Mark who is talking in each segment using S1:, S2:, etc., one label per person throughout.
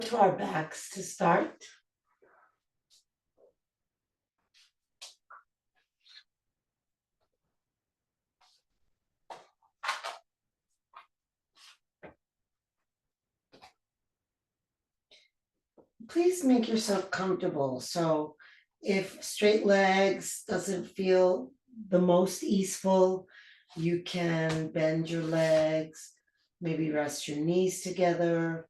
S1: To our backs to start. Please make yourself comfortable. So if straight legs doesn't feel the most easeful, you can bend your legs, maybe rest your knees together,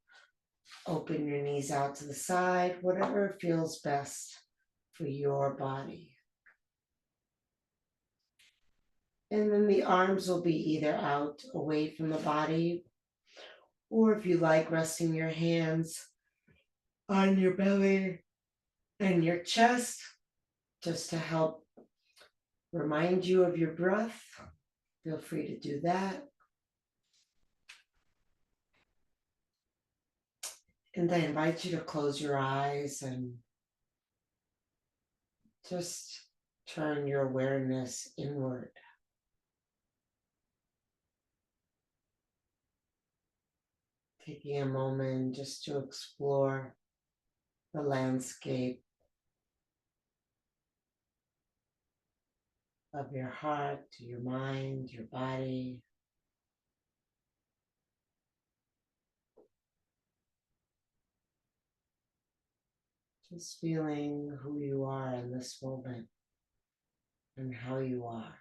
S1: open your knees out to the side, whatever feels best for your body. And then the arms will be either out away from the body, or if you like, resting your hands on your belly and your chest just to help remind you of your breath. Feel free to do that. And I invite you to close your eyes and just turn your awareness inward. Taking a moment just to explore the landscape of your heart, your mind, your body. Just feeling who you are in this moment and how you are.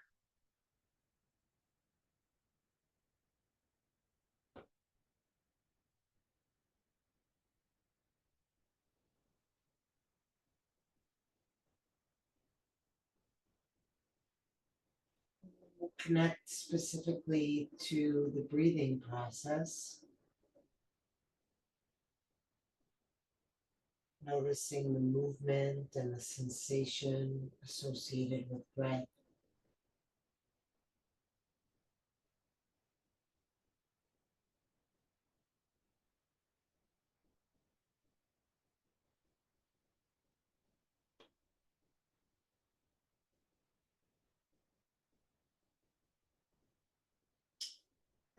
S1: Connect specifically to the breathing process, noticing the movement and the sensation associated with breath.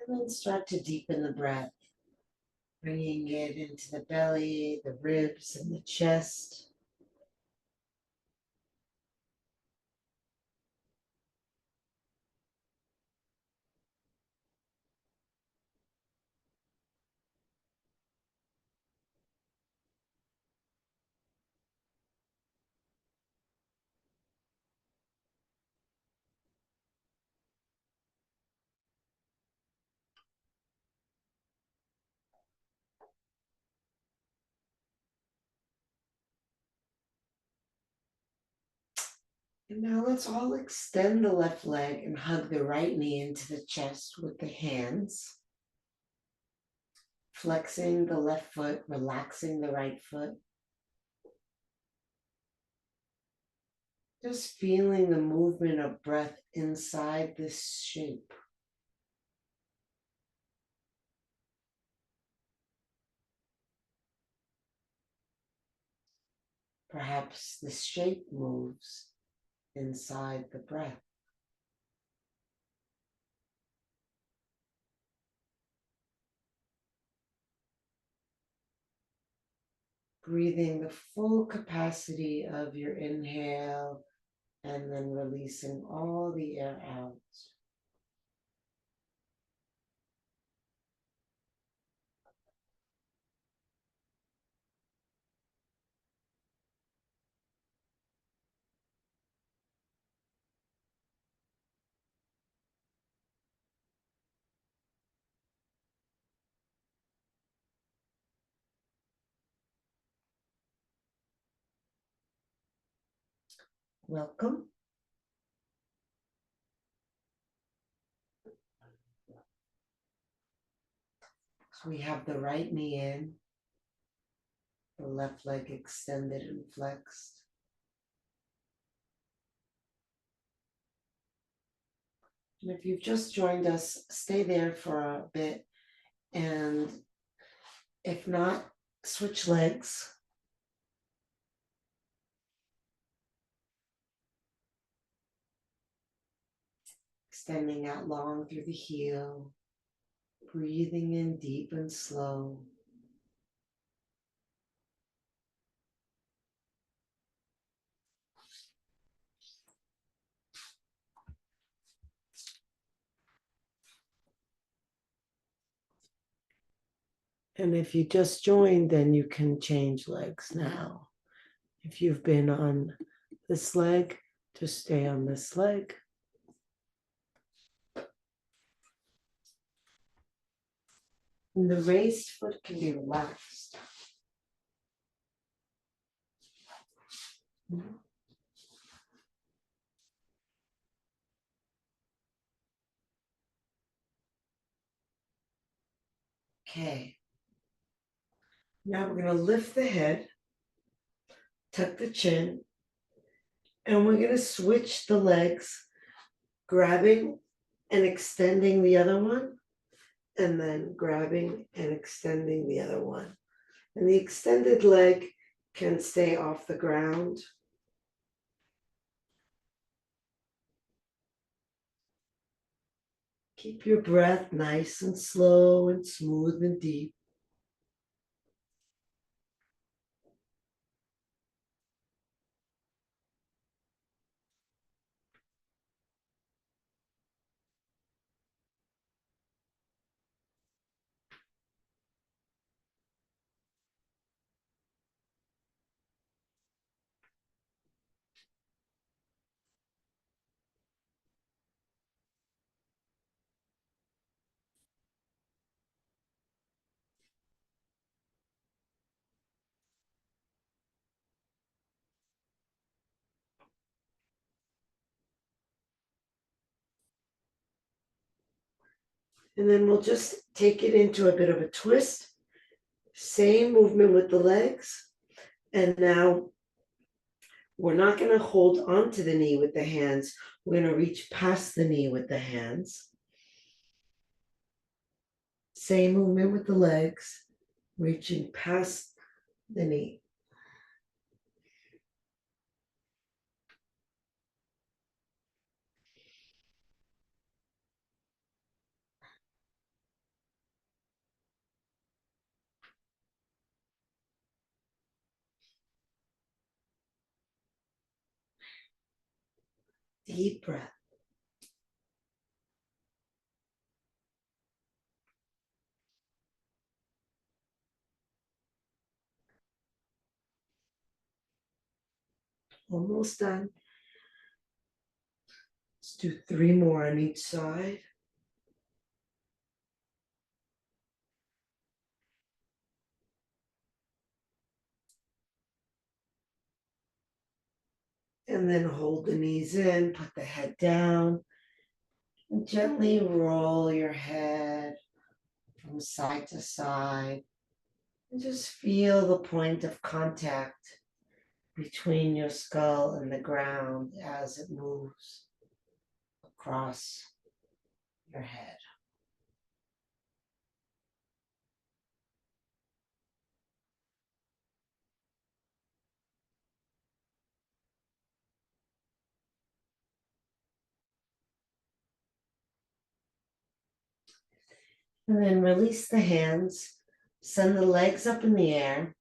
S1: And then start to deepen the breath, bringing it into the belly, the ribs, and the chest. And now let's all extend the left leg and hug the right knee into the chest with the hands. Flexing the left foot, relaxing the right foot. Just feeling the movement of breath inside this shape. Perhaps the shape moves inside the breath. Breathing the full capacity of your inhale and then releasing all the air out. Welcome. So we have the right knee in, the left leg extended and flexed. And if you've just joined us, stay there for a bit. And if not, switch legs. Extending out long through the heel, breathing in deep and slow. And if you just joined, then you can change legs now. If you've been on this leg, just stay on this leg. And the raised foot can be relaxed. Okay. Now we're going to lift the head, tuck the chin, and we're going to switch the legs, grabbing and extending the other one, and then grabbing and extending the other one. And the extended leg can stay off the ground. Keep your breath nice and slow and smooth and deep. And then we'll just take it into a bit of a twist. Same movement with the legs. And now we're not going to hold onto the knee with the hands. We're going to reach past the knee with the hands. Same movement with the legs, reaching past the knee. Deep breath. Almost done. Let's do 3 more on each side. And then hold the knees in, put the head down, and gently roll your head from side to side. And just feel the point of contact between your skull and the ground as it moves across your head. And then release the hands, send the legs up in the air.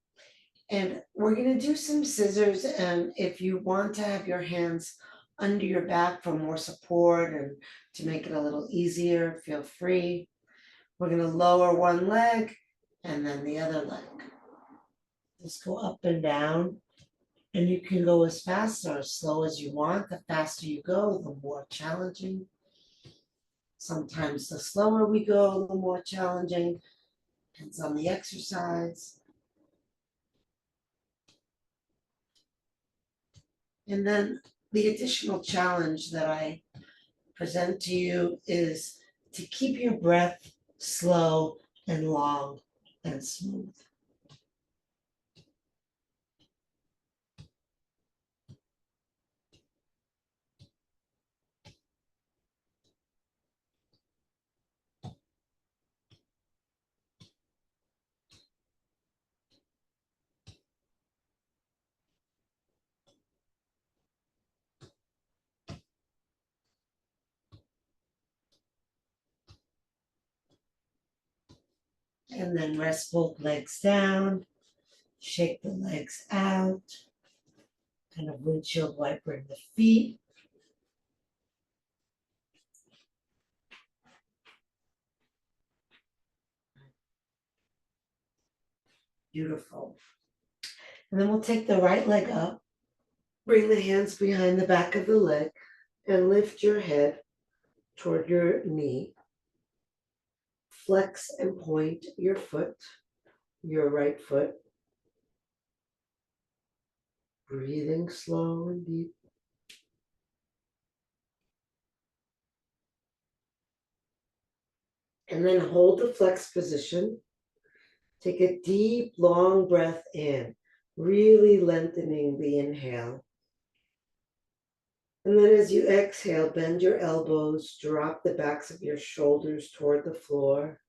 S1: And we're going to do some scissors. And if you want to have your hands under your back for more support and to make it a little easier, feel free. We're going to lower one leg and then the other leg. Just go up and down. And you can go as fast or as slow as you want. The faster you go, the more challenging. Sometimes the slower we go, the more challenging. Depends on the exercise. And then the additional challenge that I present to you is to keep your breath slow and long and smooth. And then rest both legs down, shake the legs out, kind of windshield wiper in the feet. Beautiful. And then we'll take the right leg up, bring the hands behind the back of the leg, and lift your head toward your knee. Flex and point your foot, your right foot. Breathing slow and deep. And then hold the flex position. Take a deep, long breath in, really lengthening the inhale. And then as you exhale, bend your elbows, drop the backs of your shoulders toward the floor.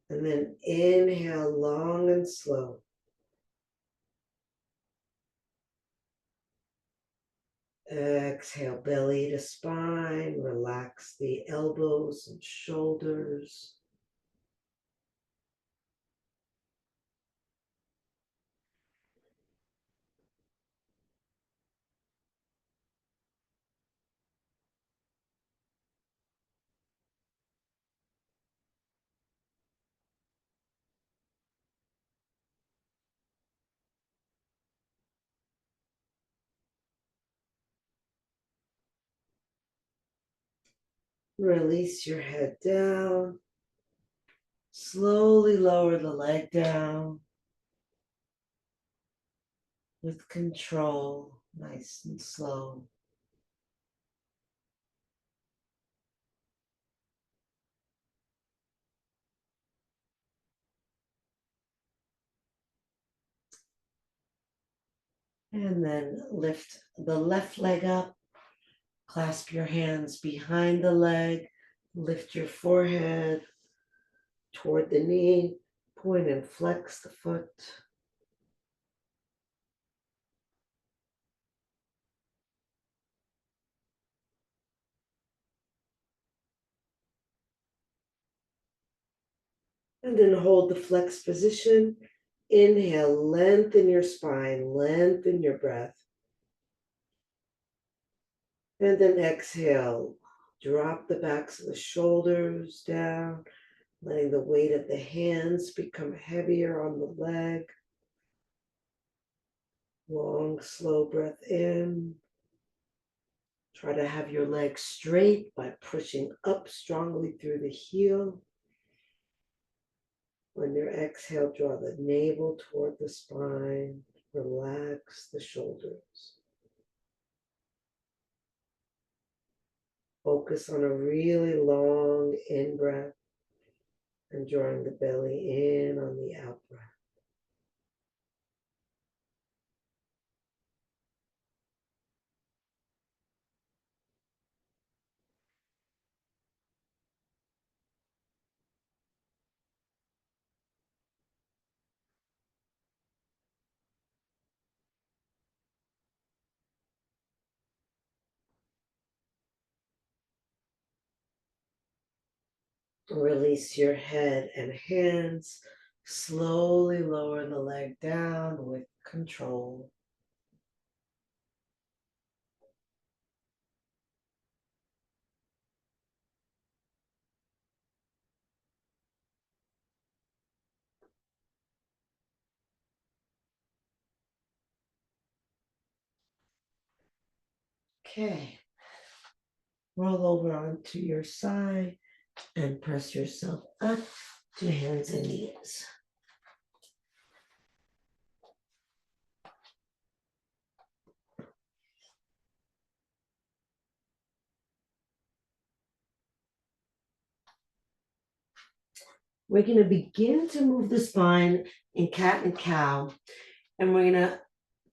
S1: And then inhale long and slow. Exhale, belly to spine, relax the elbows and shoulders. Release your head down. Slowly lower the leg down with control, nice and slow. And then lift the left leg up, clasp your hands behind the leg, lift your forehead toward the knee, point and flex the foot. And then hold the flex position. Inhale, lengthen your spine, lengthen your breath. And then exhale, drop the backs of the shoulders down, letting the weight of the hands become heavier on the leg. Long, slow breath in. Try to have your leg straight by pushing up strongly through the heel. On your exhale, draw the navel toward the spine. Relax the shoulders. Focus on a really long in-breath and drawing the belly in on the out-breath. Release your head and hands. Slowly lower the leg down with control. Okay. Roll over onto your side and press yourself up to hands and knees. We're going to begin to move the spine in cat and cow, and we're going to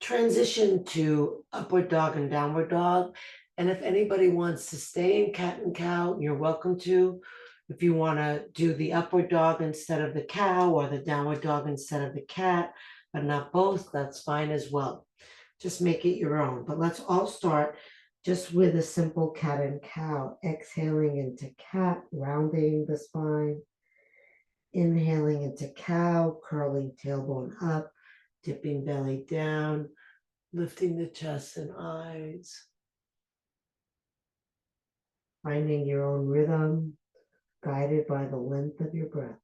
S1: transition to upward dog and downward dog. And if anybody wants to stay in cat and cow, you're welcome to. If you want to do the upward dog instead of the cow or the downward dog instead of the cat, but not both, that's fine as well. Just make it your own. But let's all start just with a simple cat and cow. Exhaling into cat, rounding the spine. Inhaling into cow, curling tailbone up, dipping belly down, lifting the chest and eyes. Finding your own rhythm. guided by the length of your breath.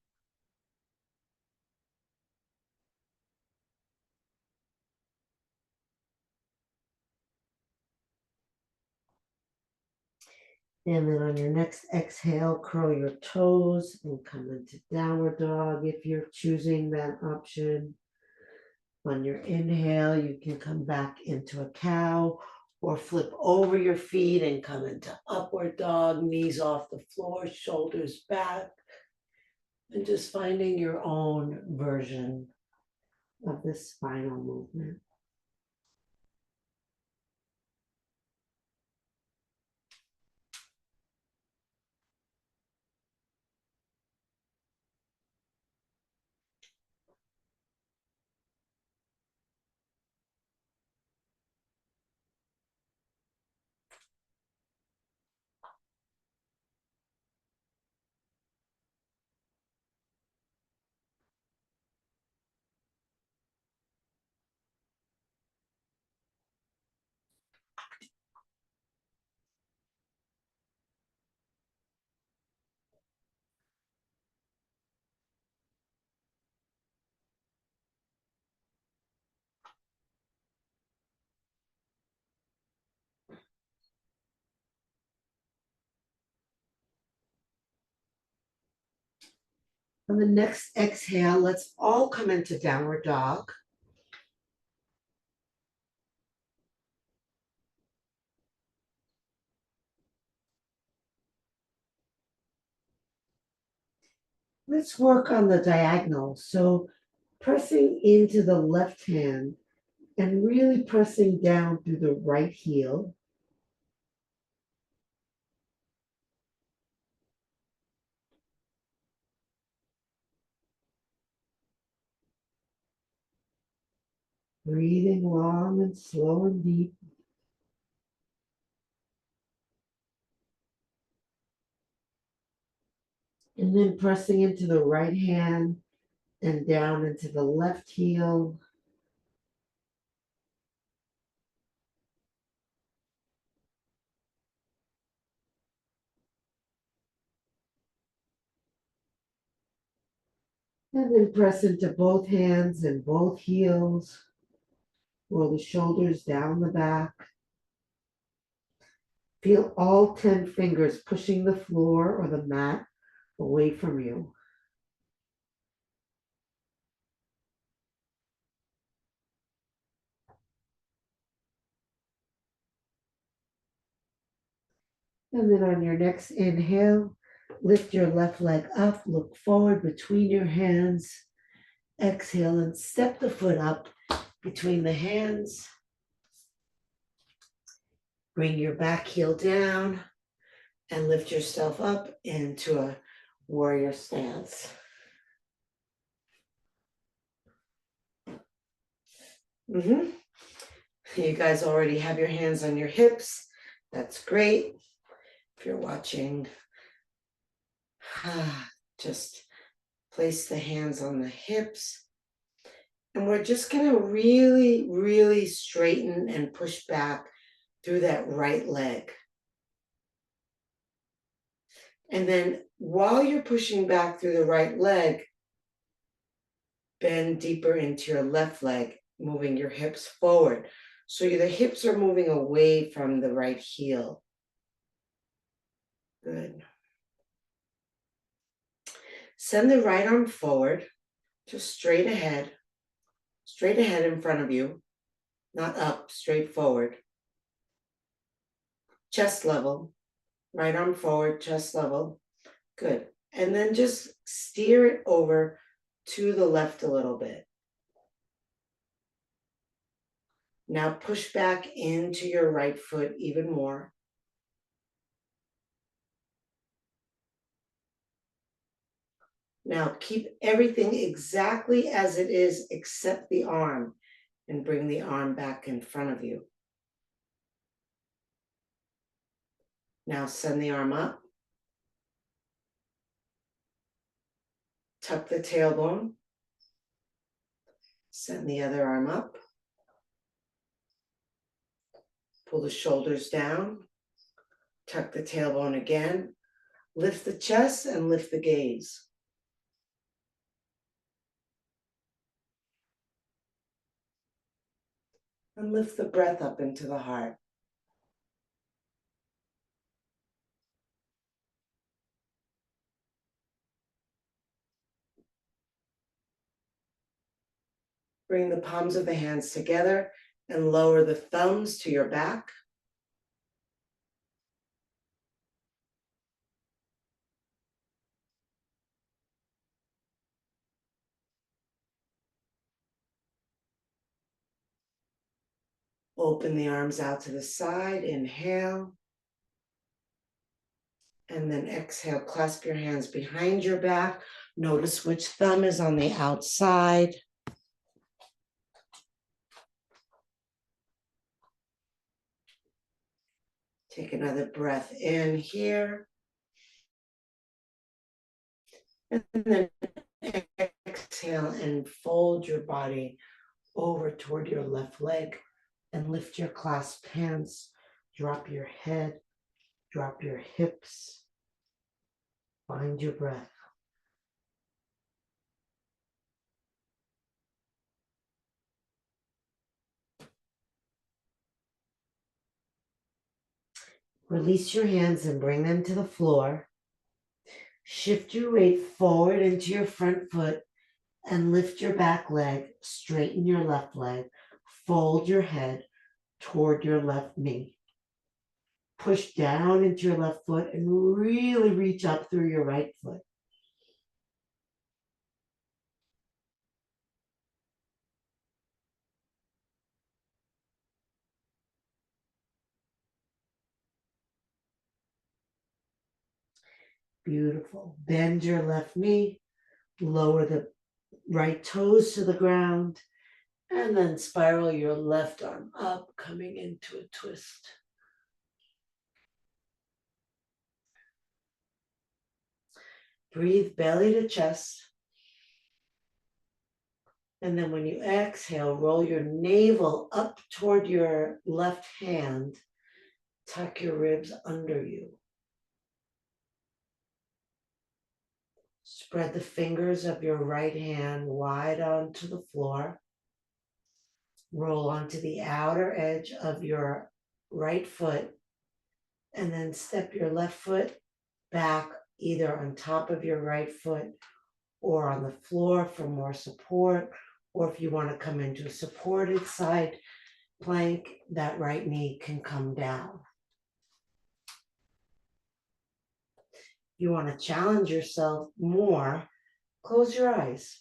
S1: And then on your next exhale, curl your toes and come into downward dog if you're choosing that option. On your inhale, you can come back into a cow or flip over your feet and come into upward dog, knees off the floor, shoulders back, and just finding your own version of this spinal movement. On the next exhale, let's all come into downward dog. Let's work on the diagonal. So pressing into the left hand and really pressing down through the right heel. Breathing long and slow and deep. And then pressing into the right hand and down into the left heel. And then press into both hands and both heels. Roll the shoulders down the back. Feel all 10 fingers pushing the floor or the mat away from you. And then on your next inhale, lift your left leg up, look forward between your hands. Exhale and step the foot up between the hands. Bring your back heel down and lift yourself up into a warrior stance. You guys already have your hands on your hips. That's great. If you're watching, just place the hands on the hips. And we're just going to really, really straighten and push back through that right leg. And then while you're pushing back through the right leg, bend deeper into your left leg, moving your hips forward. So the hips are moving away from the right heel. Good. Send the right arm forward, just straight ahead in front of you, not up, straight forward. Chest level, right arm forward, chest level. Good. And then just steer it over to the left a little bit. Now push back into your right foot even more. Now keep everything exactly as it is except the arm, and bring the arm back in front of you. Now send the arm up. Tuck the tailbone. Send the other arm up. Pull the shoulders down. Tuck the tailbone again. Lift the chest and lift the gaze. And lift the breath up into the heart. Bring the palms of the hands together and lower the thumbs to your back. Open the arms out to the side, inhale. And then exhale, clasp your hands behind your back. Notice which thumb is on the outside. Take another breath in here. And then exhale and fold your body over toward your left leg and lift your clasped hands. Drop your head, drop your hips. Find your breath. Release your hands and bring them to the floor. Shift your weight forward into your front foot and lift your back leg, straighten your left leg, fold your head toward your left knee. Push down into your left foot and really reach up through your right foot. Beautiful. Bend your left knee, lower the right toes to the ground, and then spiral your left arm up, coming into a twist. Breathe belly to chest. And then when you exhale, roll your navel up toward your left hand. Tuck your ribs under you. Spread the fingers of your right hand wide onto the floor. Roll onto the outer edge of your right foot. And then step your left foot back either on top of your right foot or on the floor for more support. Or if you want to come into a supported side plank, that right knee can come down. You want to challenge yourself more, close your eyes.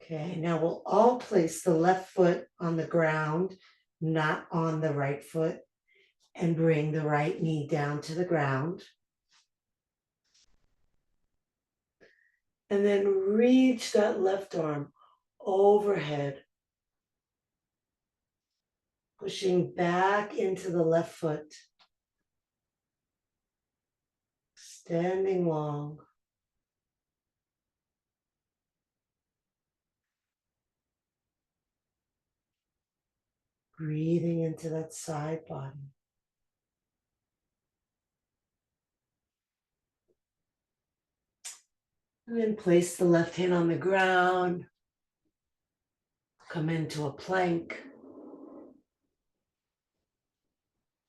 S1: Okay, now we'll all place the left foot on the ground, not on the right foot, and bring the right knee down to the ground. And then reach that left arm overhead, pushing back into the left foot, standing long. Breathing into that side body. And then place the left hand on the ground. Come into a plank.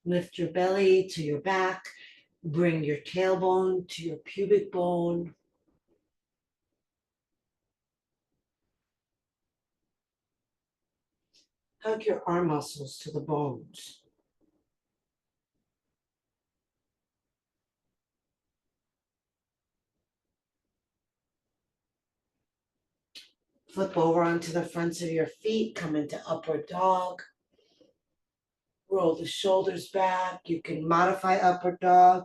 S1: Lift your belly to your back. Bring your tailbone to your pubic bone. Hug your arm muscles to the bones. Flip over onto the fronts of your feet. Come into upward dog. Roll the shoulders back. You can modify upward dog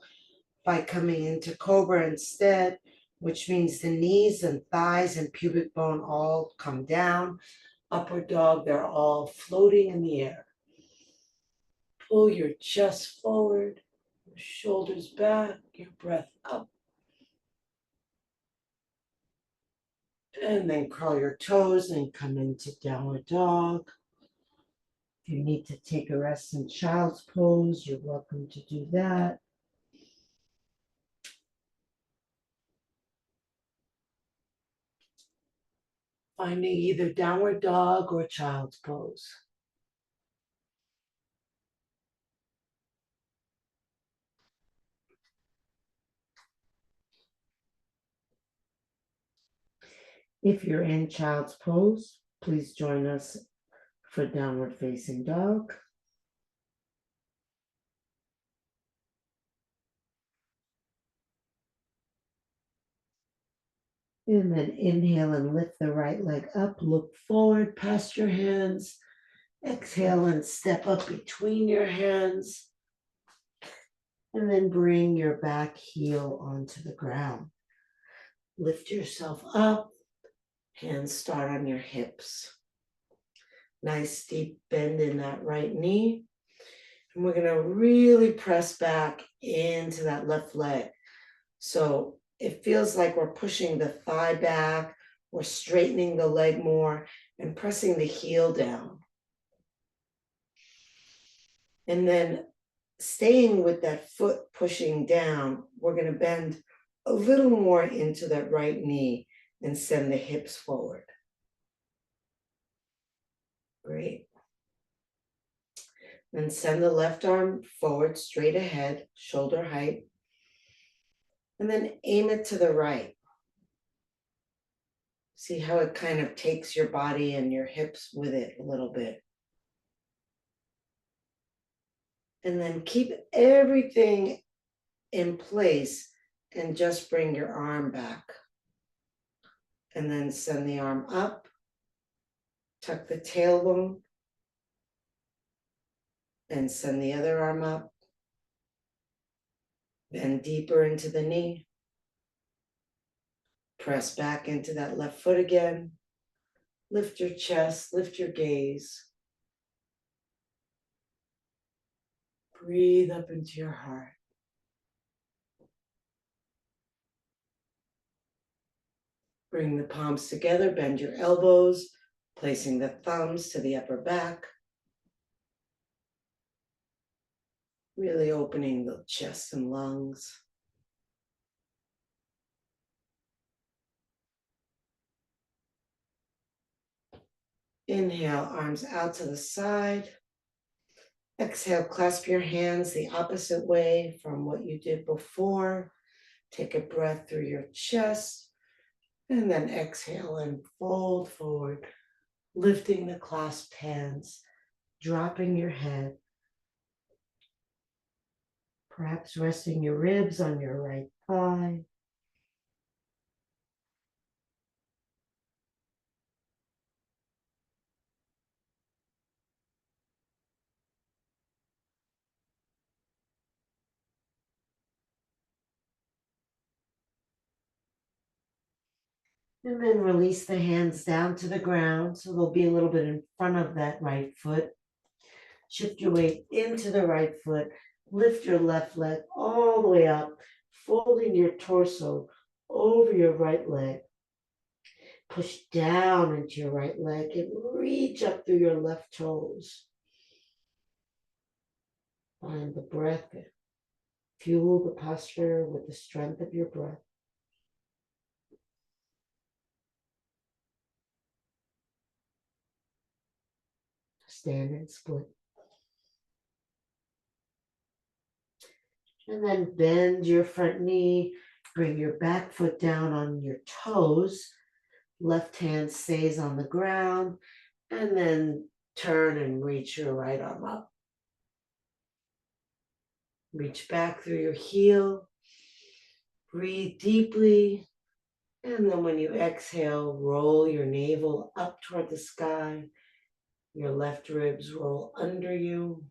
S1: by coming into cobra instead, which means the knees and thighs and pubic bone all come down. Upward dog, they're all floating in the air. Pull your chest forward, your shoulders back, your breath up. And then curl your toes and come into downward dog. If you need to take a rest in child's pose, you're welcome to do that. Finding either downward dog or child's pose. If you're in child's pose, please join us for downward facing dog. And then inhale and lift the right leg up, look forward past your hands. Exhale and step up between your hands. And then bring your back heel onto the ground. Lift yourself up, hands start on your hips. Nice deep bend in that right knee. And we're going to really press back into that left leg. So it feels like we're pushing the thigh back, we're straightening the leg more and pressing the heel down. And then staying with that foot pushing down, we're going to bend a little more into that right knee and send the hips forward. Great. Then send the left arm forward, straight ahead, shoulder height. And then aim it to the right. See how it kind of takes your body and your hips with it a little bit. And then keep everything in place and just bring your arm back. And then send the arm up, tuck the tailbone, and send the other arm up. Bend deeper into the knee. Press back into that left foot again. Lift your chest, lift your gaze. Breathe up into your heart. Bring the palms together, bend your elbows, placing the thumbs to the upper back. Really opening the chest and lungs. Inhale, arms out to the side. Exhale, clasp your hands the opposite way from what you did before. Take a breath through your chest. And then exhale and fold forward, lifting the clasped hands, dropping your head. Perhaps resting your ribs on your right thigh. And then release the hands down to the ground so they'll be a little bit in front of that right foot. Shift your weight into the right foot. Lift your left leg all the way up, folding your torso over your right leg. Push down into your right leg and reach up through your left toes. Find the breath. Fuel the posture with the strength of your breath. Stand and split. And then bend your front knee. Bring your back foot down on your toes. Left hand stays on the ground. And then turn and reach your right arm up. Reach back through your heel. Breathe deeply. And then when you exhale, roll your navel up toward the sky. Your left ribs roll under you.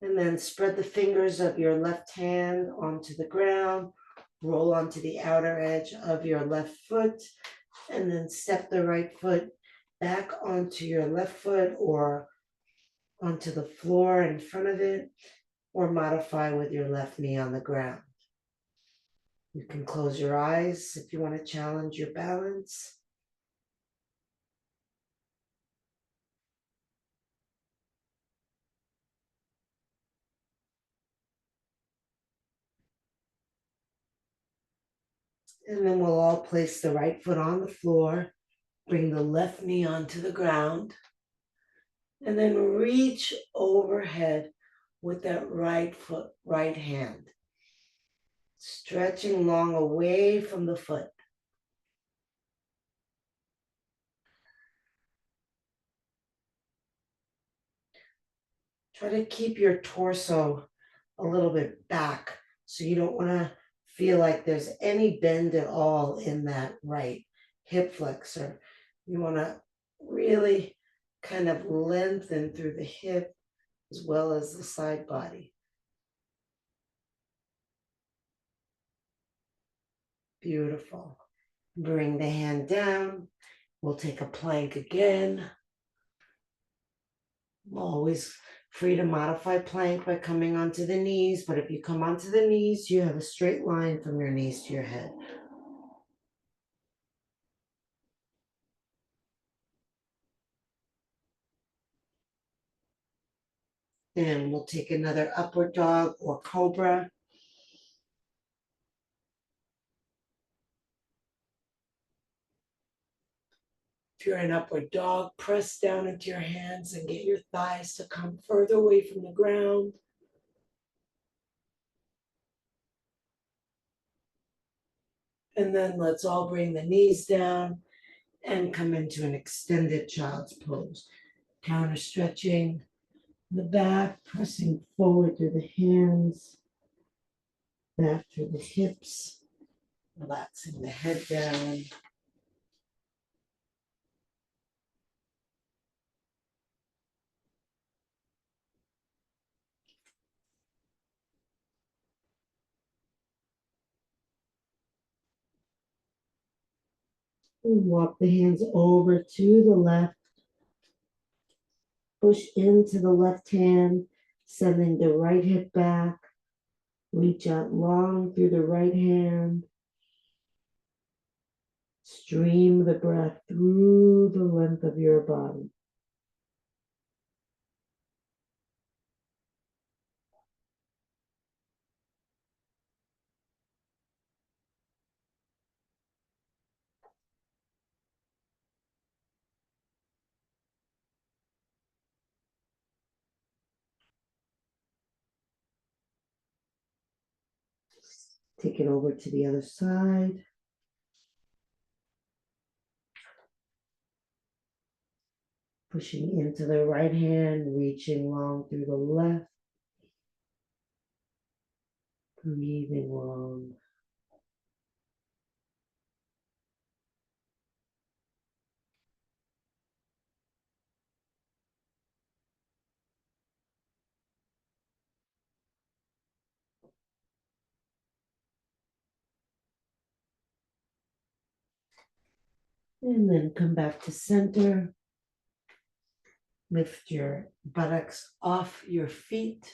S1: And then spread the fingers of your left hand onto the ground. Roll onto the outer edge of your left foot. And then step the right foot back onto your left foot or onto the floor in front of it, or modify with your left knee on the ground. You can close your eyes if you want to challenge your balance. And then we'll all place the right foot on the floor, bring the left knee onto the ground, and then reach overhead with that right foot, right hand, stretching long away from the foot. Try to keep your torso a little bit back so you don't want to feel like there's any bend at all in that right hip flexor. You want to really kind of lengthen through the hip as well as the side body. Beautiful. Bring the hand down. We'll take a plank again. Always free to modify plank by coming onto the knees, but if you come onto the knees, you have a straight line from your knees to your head. And we'll take another upward dog or cobra. If you're in upward dog, press down into your hands and get your thighs to come further away from the ground. And then let's all bring the knees down and come into an extended child's pose. Counter stretching the back, pressing forward through the hands, back through the hips, relaxing the head down. And walk the hands over to the left. Push into the left hand, sending the right hip back. Reach out long through the right hand. Stream the breath through the length of your body. Take it over to the other side. Pushing into the right hand, reaching long through the left. Breathing long. And then come back to center. Lift your buttocks off your feet.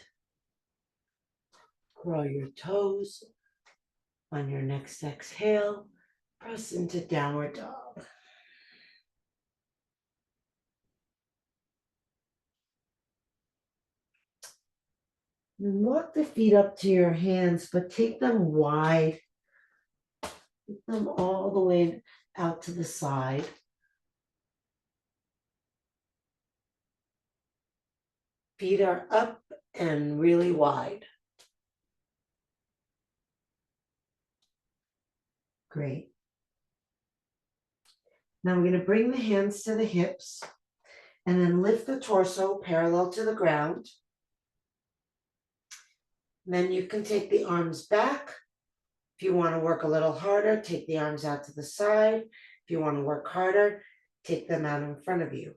S1: Curl your toes. On your next exhale, press into downward dog. And walk the feet up to your hands, but take them wide. Take them all the way out to the side. Feet are up and really wide. Great. Now we're going to bring the hands to the hips and then lift the torso parallel to the ground. Then you can take the arms back. If you want to work a little harder, take the arms out to the side. If you want to work harder, take them out in front of you.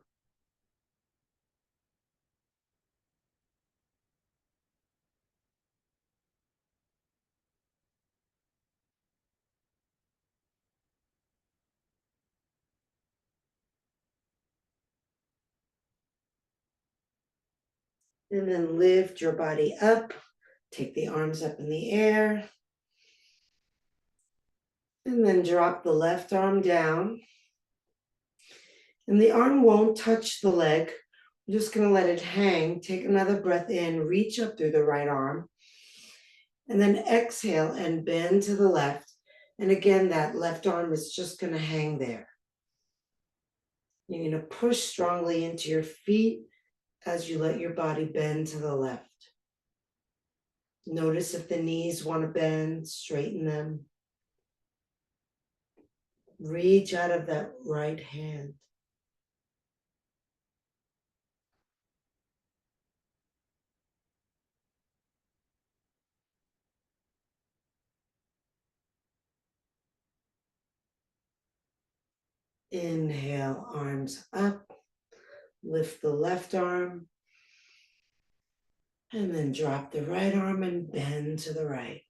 S1: And then lift your body up. Take the arms up in the air. And then drop the left arm down. And the arm won't touch the leg. I'm just going to let it hang. Take another breath in. Reach up through the right arm. And then exhale and bend to the left. And again, that left arm is just going to hang there. You're going to push strongly into your feet as you let your body bend to the left. Notice if the knees want to bend, straighten them. Reach out of that right hand. Inhale, arms up. Lift the left arm. And then drop the right arm and bend to the right.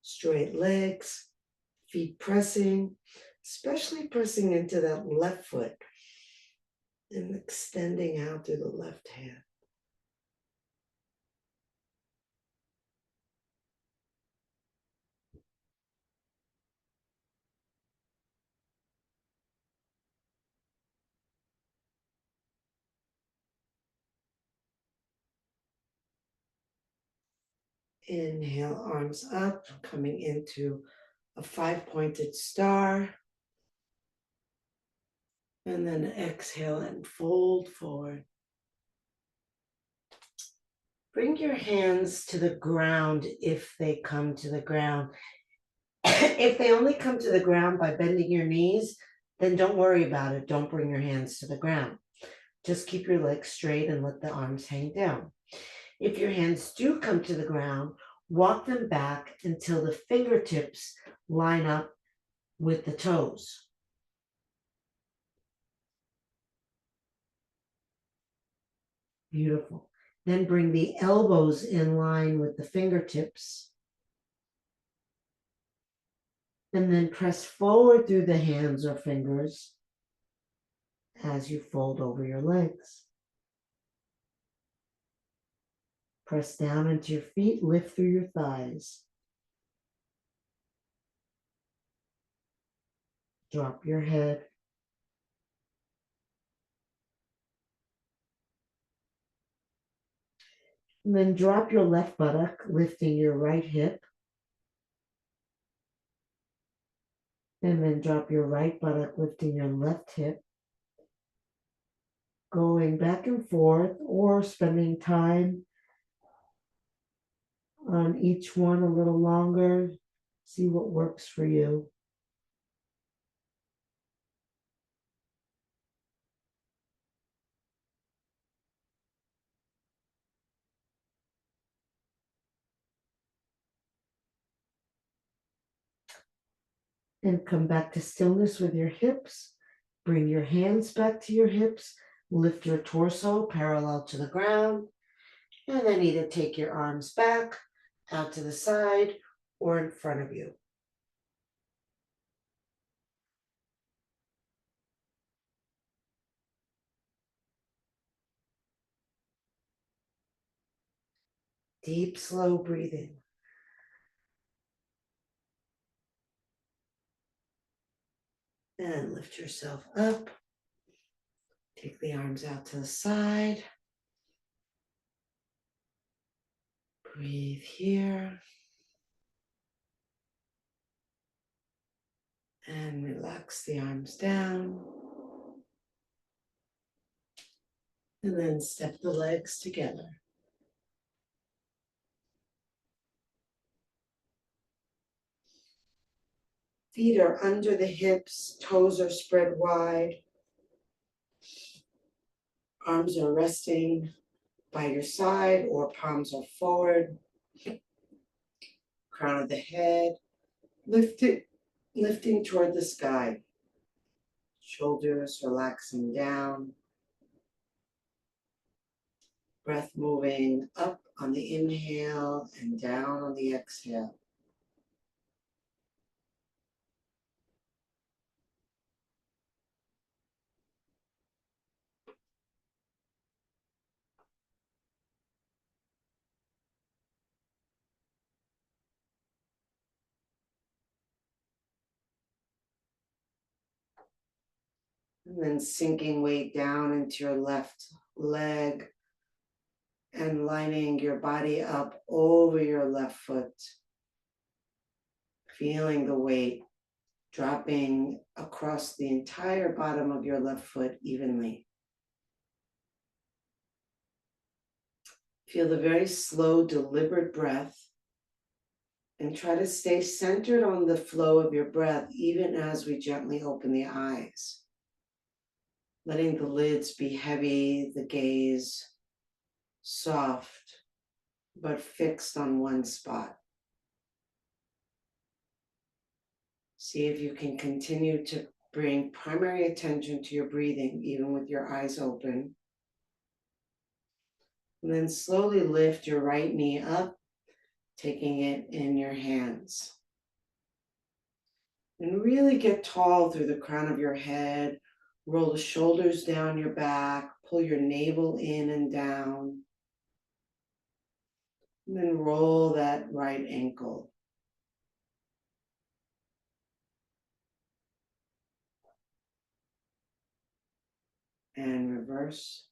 S1: Straight legs, feet pressing, especially pressing into that left foot and extending out through the left hand. Inhale, arms up, coming into a 5-pointed star. And then exhale and fold forward. Bring your hands to the ground if they come to the ground. If they only come to the ground by bending your knees, then don't worry about it. Don't bring your hands to the ground. Just keep your legs straight and let the arms hang down. If your hands do come to the ground, walk them back until the fingertips line up with the toes. Beautiful. Then bring the elbows in line with the fingertips. And then press forward through the hands or fingers as you fold over your legs. Press down into your feet, lift through your thighs. Drop your head. And then drop your left buttock, lifting your right hip. And then drop your right buttock, lifting your left hip. Going back and forth or spending time on each one a little longer. See what works for you. And come back to stillness with your hips. Bring your hands back to your hips. Lift your torso parallel to the ground. And then either take your arms back, out to the side, or in front of you. Deep, slow breathing. And lift yourself up. Take the arms out to the side. Breathe here. And relax the arms down. And then step the legs together. Feet are under the hips, toes are spread wide. Arms are resting by your side or palms are forward. Crown of the head, lifting toward the sky. Shoulders relaxing down. Breath moving up on the inhale and down on the exhale. And then sinking weight down into your left leg and lining your body up over your left foot. Feeling the weight dropping across the entire bottom of your left foot evenly. Feel the very slow, deliberate breath and try to stay centered on the flow of your breath even as we gently open the eyes. Letting the lids be heavy, the gaze soft, but fixed on one spot. See if you can continue to bring primary attention to your breathing, even with your eyes open. And then slowly lift your right knee up, taking it in your hands. And really get tall through the crown of your head. Roll the shoulders down your back, pull your navel in and down. And then roll that right ankle. And reverse.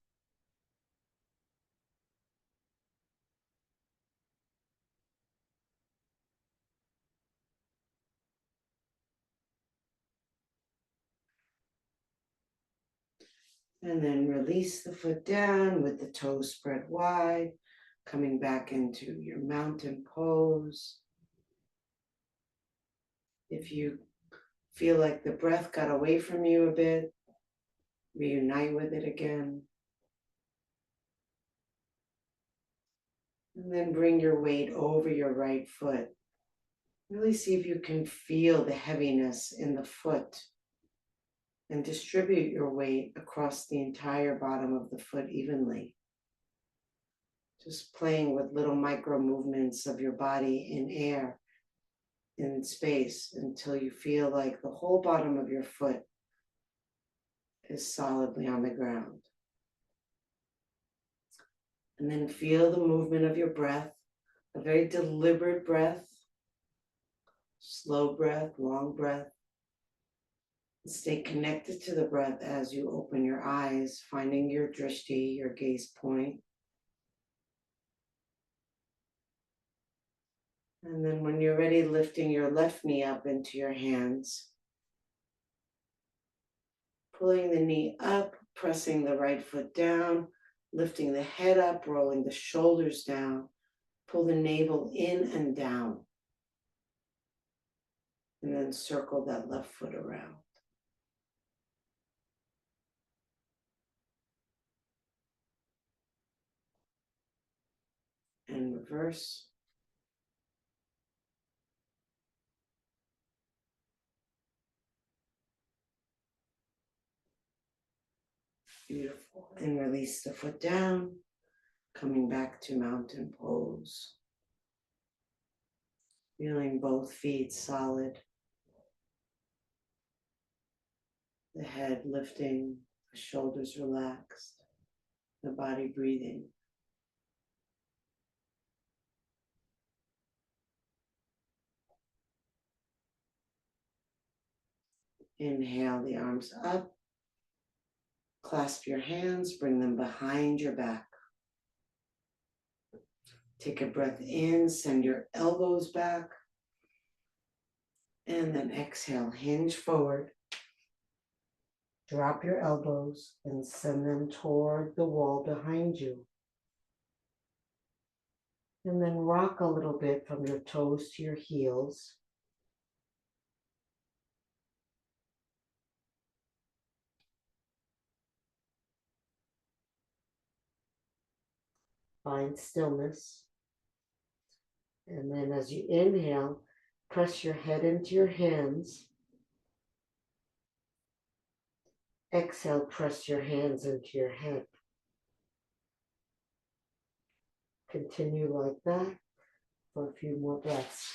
S1: And then release the foot down with the toes spread wide, coming back into your mountain pose. If you feel like the breath got away from you a bit, reunite with it again. And then bring your weight over your right foot. Really see if you can feel the heaviness in the foot and distribute your weight across the entire bottom of the foot evenly. Just playing with little micro movements of your body in air, in space, until you feel like the whole bottom of your foot is solidly on the ground. And then feel the movement of your breath, a very deliberate breath, slow breath, long breath. And stay connected to the breath as you open your eyes, finding your drishti, your gaze point. And then when you're ready, lifting your left knee up into your hands. Pulling the knee up, pressing the right foot down, lifting the head up, rolling the shoulders down. Pull the navel in and down. And then circle that left foot around. And reverse. Beautiful. And release the foot down, coming back to mountain pose. Feeling both feet solid. The head lifting, the shoulders relaxed, the body breathing. Inhale the arms up. Clasp your hands, bring them behind your back. Take a breath in, send your elbows back. And then exhale, hinge forward. Drop your elbows and send them toward the wall behind you. And then rock a little bit from your toes to your heels. Find stillness. And then as you inhale, press your head into your hands. Exhale, press your hands into your head. Continue like that for a few more breaths.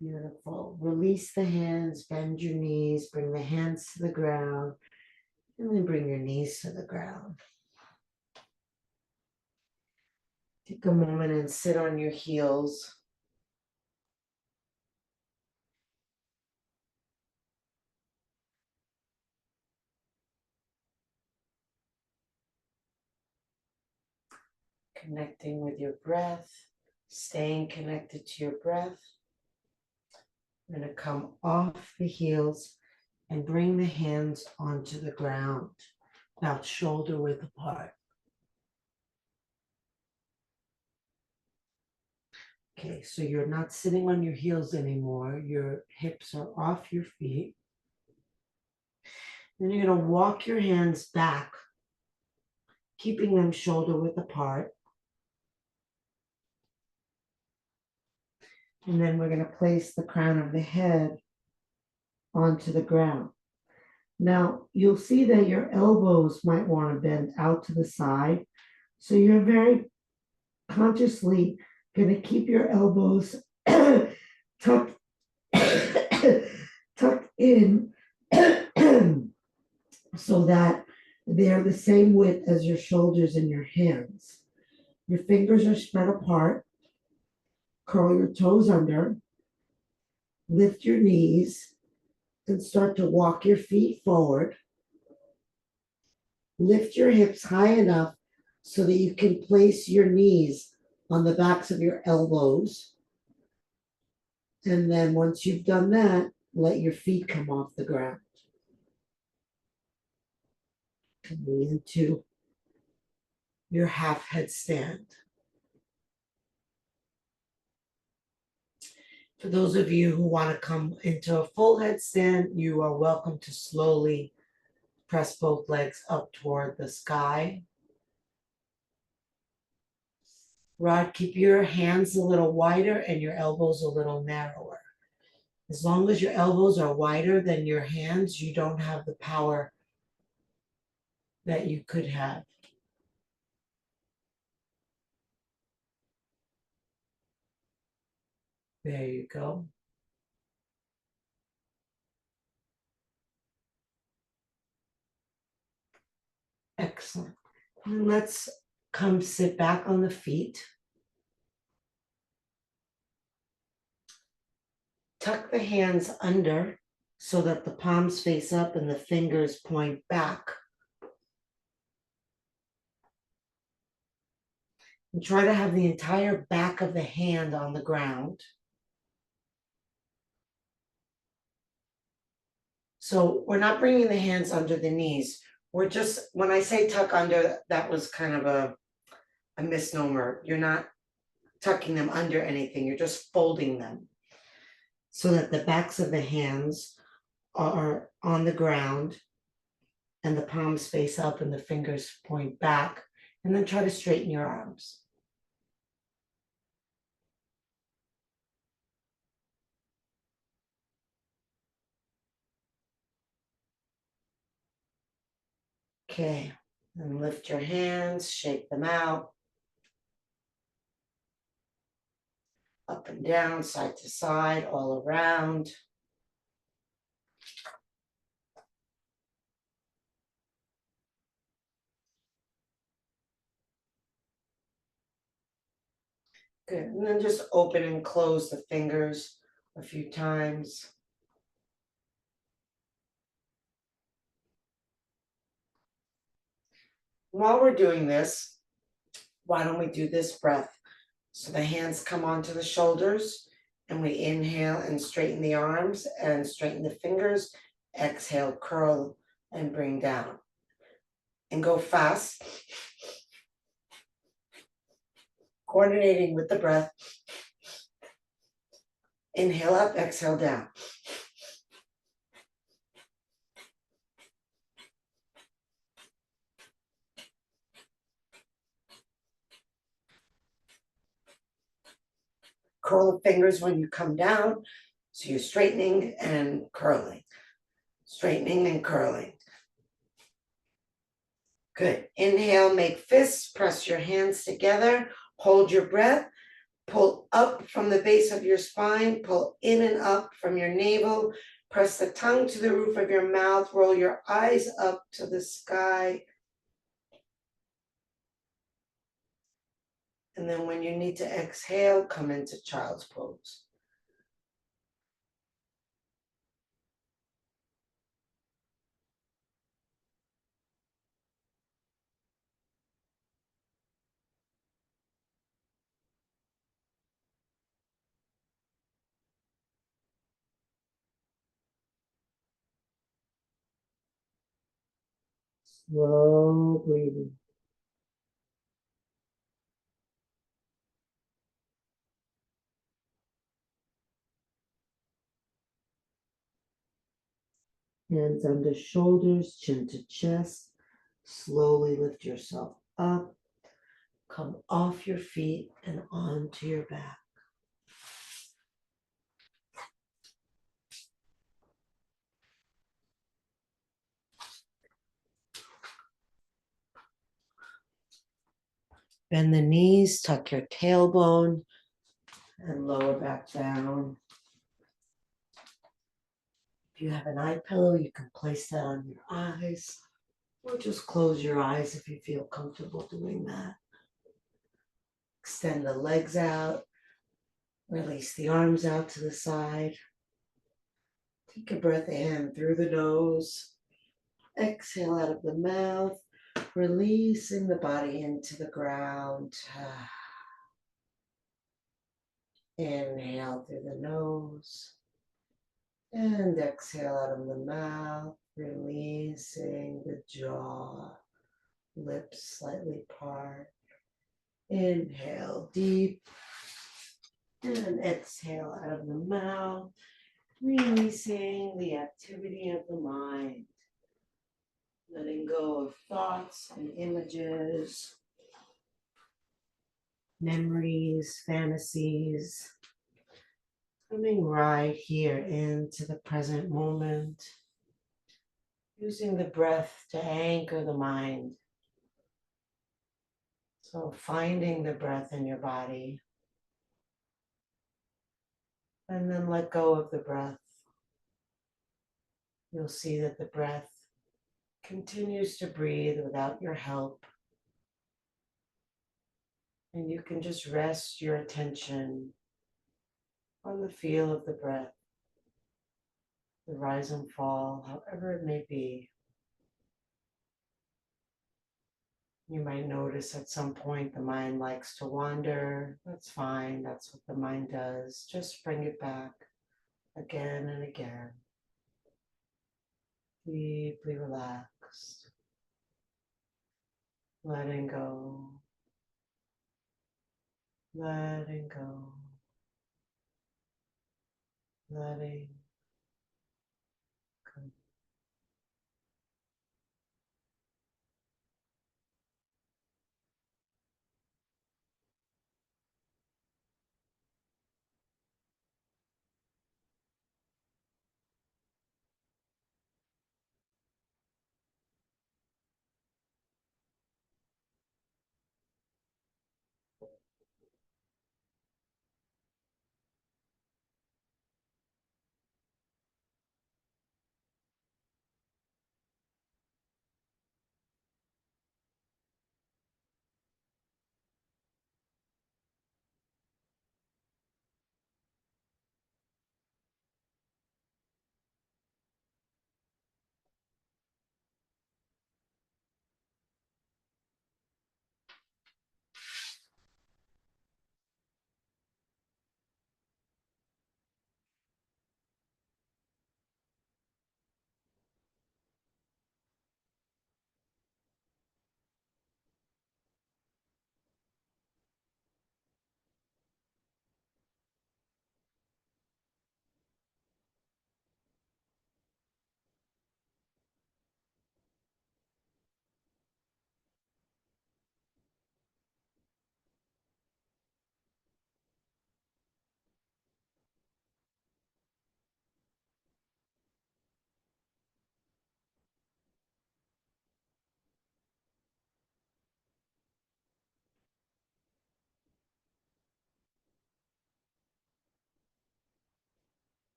S1: Beautiful. Release the hands, bend your knees, bring the hands to the ground, and then bring your knees to the ground. Take a moment and sit on your heels. Connecting with your breath, staying connected to your breath. We're going to come off the heels and bring the hands onto the ground, about shoulder width apart. Okay, so you're not sitting on your heels anymore. Your hips are off your feet. Then you're going to walk your hands back, keeping them shoulder width apart. And then we're going to place the crown of the head onto the ground. Now, you'll see that your elbows might want to bend out to the side. So you're very consciously going to keep your elbows tucked, tucked in so that they're the same width as your shoulders and your hands. Your fingers are spread apart. Curl your toes under. Lift your knees and start to walk your feet forward. Lift your hips high enough so that you can place your knees on the backs of your elbows. And then once you've done that, let your feet come off the ground. Coming into your half headstand. For those of you who want to come into a full headstand, you are welcome to slowly press both legs up toward the sky. Rod, keep your hands a little wider and your elbows a little narrower. As long as your elbows are wider than your hands, you don't have the power that you could have. There you go. Excellent. And let's come sit back on the feet. Tuck the hands under so that the palms face up and the fingers point back. And try to have the entire back of the hand on the ground. So we're not bringing the hands under the knees. We're just, when I say tuck under, that was kind of a misnomer. You're not tucking them under anything. You're just folding them so that the backs of the hands are on the ground and the palms face up and the fingers point back. And then try to straighten your arms. Okay, and lift your hands, shake them out. Up and down, side to side, all around. Good, and then just open and close the fingers a few times. While we're doing this, why don't we do this breath? So the hands come onto the shoulders and we inhale and straighten the arms and straighten the fingers. Exhale, curl and bring down. And go fast. Coordinating with the breath. Inhale up, exhale down. Curl the fingers when you come down. So you're straightening and curling. Straightening and curling. Good. Inhale, make fists, press your hands together, hold your breath, Pull up from the base of your spine, pull in and up from your navel, press the tongue to the roof of your mouth, roll your eyes up to the sky. And then when you need to exhale, come into child's pose. Slow breathing. Hands under shoulders, chin to chest. Slowly lift yourself up. Come off your feet and onto your back. Bend the knees, tuck your tailbone, and lower back down. If you have an eye pillow, you can place that on your eyes, or just close your eyes if you feel comfortable doing that. Extend the legs out, release the arms out to the side. Take a breath in through the nose. Exhale out of the mouth, releasing the body into the ground. Inhale through the nose and exhale out of the mouth, releasing the jaw, lips slightly apart. Inhale deep and exhale out of the mouth, releasing the activity of the mind, letting go of thoughts and images, memories, fantasies, coming right here into the present moment, using the breath to anchor the mind. So finding the breath in your body, and then let go of the breath. You'll see that the breath continues to breathe without your help. And you can just rest your attention on the feel of the breath, the rise and fall, however it may be. You might notice at some point the mind likes to wander. That's fine. That's what the mind does. Just bring it back again and again. Deeply relaxed. Letting go. Letting go. Letting go.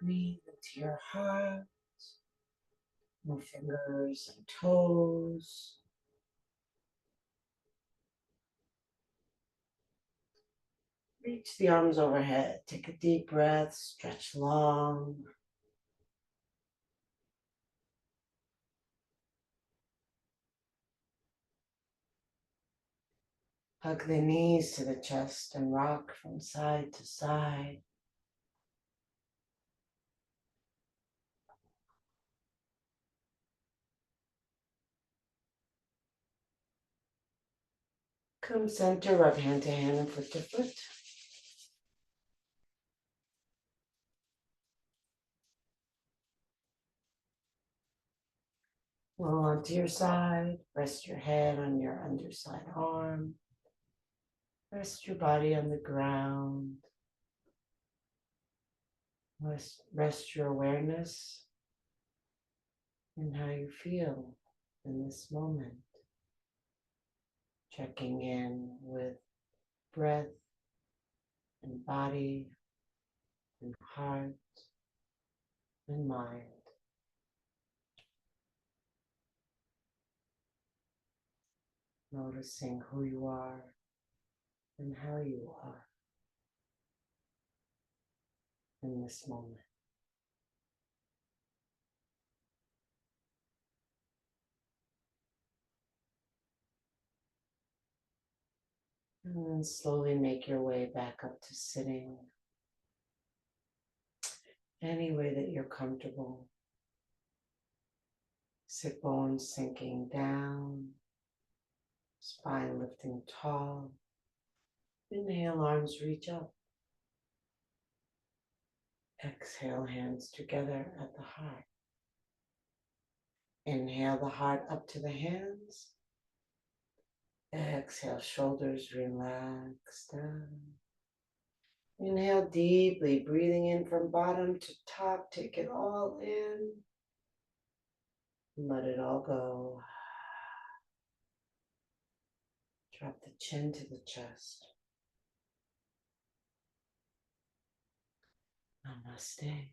S1: Breathe into your heart. Move fingers and toes. Reach the arms overhead. Take a deep breath. Stretch long. Hug the knees to the chest and rock from side to side. Come center, rub hand to hand and foot to foot. Roll onto your side. Rest your head on your underside arm. Rest your body on the ground. Rest your awareness in how you feel in this moment. Checking in with breath and body and heart and mind. Noticing who you are and how you are in this moment. And then slowly make your way back up to sitting any way that you're comfortable. Sit bones sinking down, spine lifting tall. Inhale, arms reach up. Exhale, hands together at the heart. Inhale the heart up to the hands. Exhale, shoulders relax down. Inhale deeply, breathing in from bottom to top. Take it all in. Let it all go. Drop the chin to the chest. Namaste.